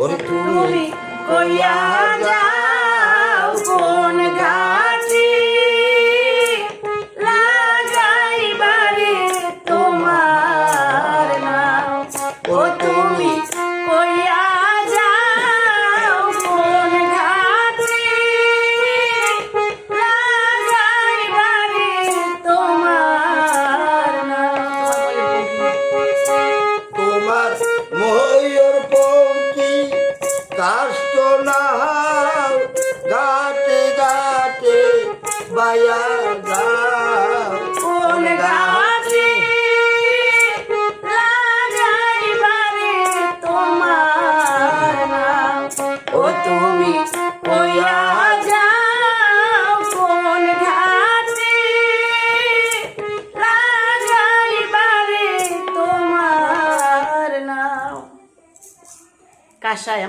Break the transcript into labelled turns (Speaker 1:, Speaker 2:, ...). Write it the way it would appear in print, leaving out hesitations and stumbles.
Speaker 1: ওরে তুমি কইয়া যাও কোন ঘাটে লাগাইবারে তোমার নাম। ও তুমি কইয়া যাও কোন ঘাটে লাগাইবারে তোমার নাম।
Speaker 2: তোমার ময়ূর পঙ্খী কাষ্ট নাও ঘাটে ঘাটে বায়া যাও
Speaker 1: কোন ঘাটে লাগাইবারে তোমার নাম। ও তুমি কইয়া যাও কোন ঘাটে লাগাইবারে তোমার নাম। কাসায়